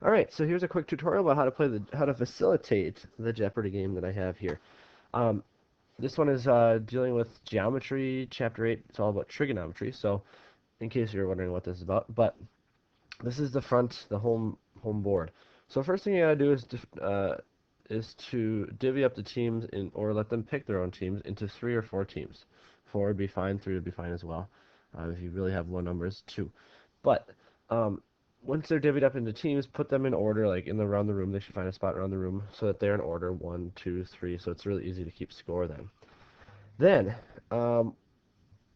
Alright, so here's a quick tutorial about how to facilitate the Jeopardy game that I have here. Um, this one is dealing with geometry, chapter 8. It's all about trigonometry, so in case you're wondering what this is about. But this is the front, the home board. So first thing you gotta do is to divvy up the teams or let them pick their own teams into 3 or 4 teams. 4 would be fine, 3 would be fine as well. If you really have low numbers, 2. But um, once they're divvied up into teams, put them in order, like around the room. They should find a spot around the room so that they're in order 1, 2, 3. So it's really easy to keep score then. Then, um,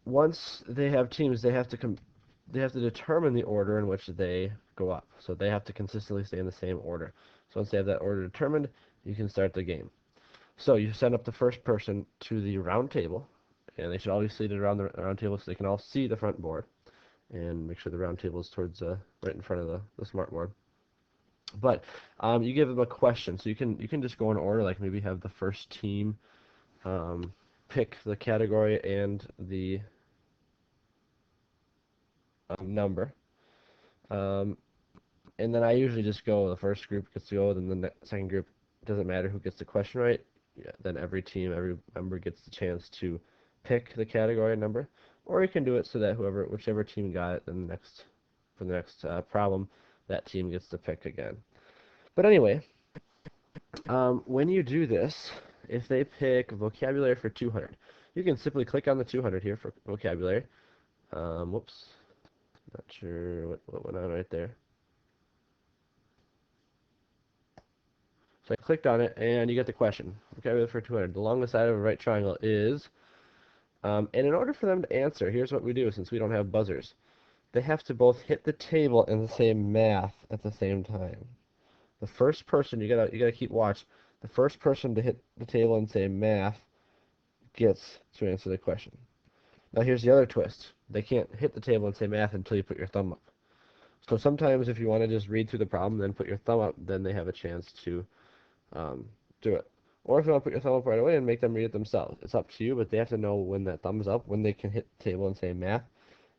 once they have teams, they have to determine the order in which they go up. So they have to consistently stay in the same order. So once they have that order determined, you can start the game. So you send up the first person to the round table, and they should all be seated around the round table so they can all see the front board. And make sure the round table is towards right in front of the smart board. But you give them a question, so you can just go in order, like maybe have the first team pick the category and the number. Um, and then I usually just go, the first group gets to go, then the second group, it doesn't matter who gets the question right. Yeah, then every team, every member gets the chance to pick the category and number. Or you can do it so that whichever team got it, then for the next problem, that team gets to pick again. But anyway, when you do this, if they pick vocabulary for 200, you can simply click on the 200 here for vocabulary. Whoops, not sure what went on right there. So I clicked on it, and you get the question. Vocabulary for 200. The longest side of a right triangle is, and in order for them to answer, here's what we do since we don't have buzzers. They have to both hit the table and say math at the same time. The first person, you gotta keep watch. The first person to hit the table and say math gets to answer the question. Now here's the other twist. They can't hit the table and say math until you put your thumb up. So sometimes if you want to just read through the problem, then put your thumb up, then they have a chance to um, do it. Or if you want to put your thumb up right away and make them read it themselves. It's up to you, but they have to know when that thumb's up, when they can hit the table and say math,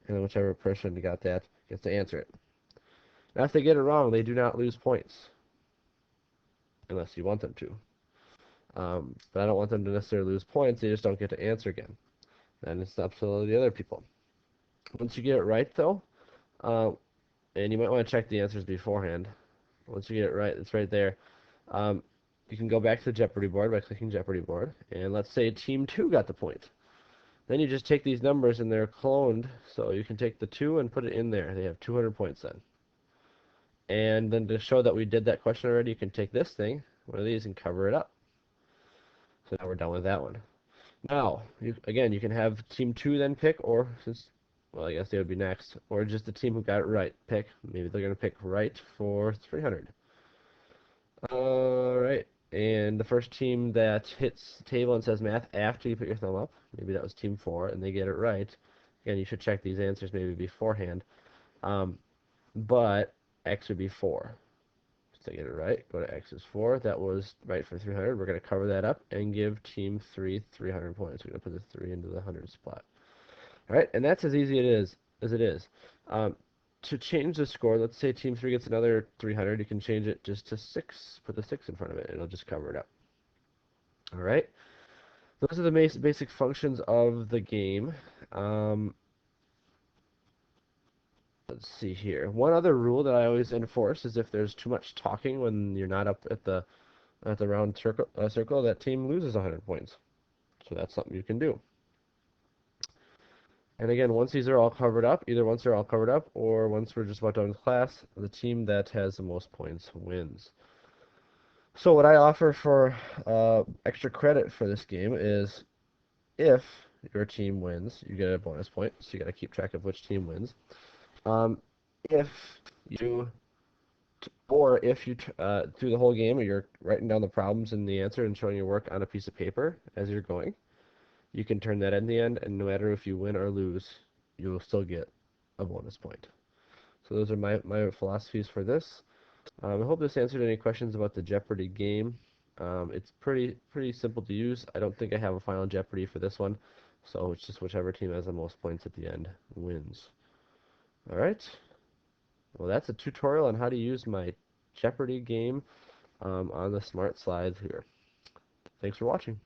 and then whichever person got that gets to answer it. Now if they get it wrong, they do not lose points, unless you want them to. But I don't want them to necessarily lose points, they just don't get to answer again. Then it's up to the other people. Once you get it right, though, uh, and you might want to check the answers beforehand. Once you get it right, it's right there. Um, you can go back to the Jeopardy board by clicking Jeopardy board, and let's say Team 2 got the point. Then you just take these numbers and they're cloned, so you can take the 2 and put it in there. They have 200 points then. And then to show that we did that question already, you can take this thing, one of these, and cover it up. So now we're done with that one. Now, again, you can have Team 2 then pick, or well, I guess they would be next, or just the team who got it right pick. Maybe they're going to pick right for 300. Alright, and the first team that hits the table and says math after you put your thumb up, maybe that was Team 4, and they get it right. Again, you should check these answers maybe beforehand. But X would be 4. So they get it right, go to X is 4. That was right for 300. We're going to cover that up and give Team 3 300 points. We're going to put the 3 into the 100 spot. Alright, and that's as easy as it is. To change the score, let's say Team 3 gets another 300, you can change it just to 6, put the 6 in front of it, and it'll just cover it up. Alright, those are the basic functions of the game. Let's see here. One other rule that I always enforce is if there's too much talking when you're not up at the round circle, that team loses 100 points. So that's something you can do. And again, once these are all covered up, either once they're all covered up or once we're just about done with class, the team that has the most points wins. So what I offer for extra credit for this game is if your team wins, you get a bonus point. So you got to keep track of which team wins. If you if you through the whole game you're writing down the problems and the answer and showing your work on a piece of paper as you're going, you can turn that in the end, and no matter if you win or lose, you will still get a bonus point. So those are my philosophies for this. I hope this answered any questions about the Jeopardy game. It's pretty simple to use. I don't think I have a final Jeopardy for this one, so it's just whichever team has the most points at the end wins. Alright, well that's a tutorial on how to use my Jeopardy game on the smart slides here. Thanks for watching.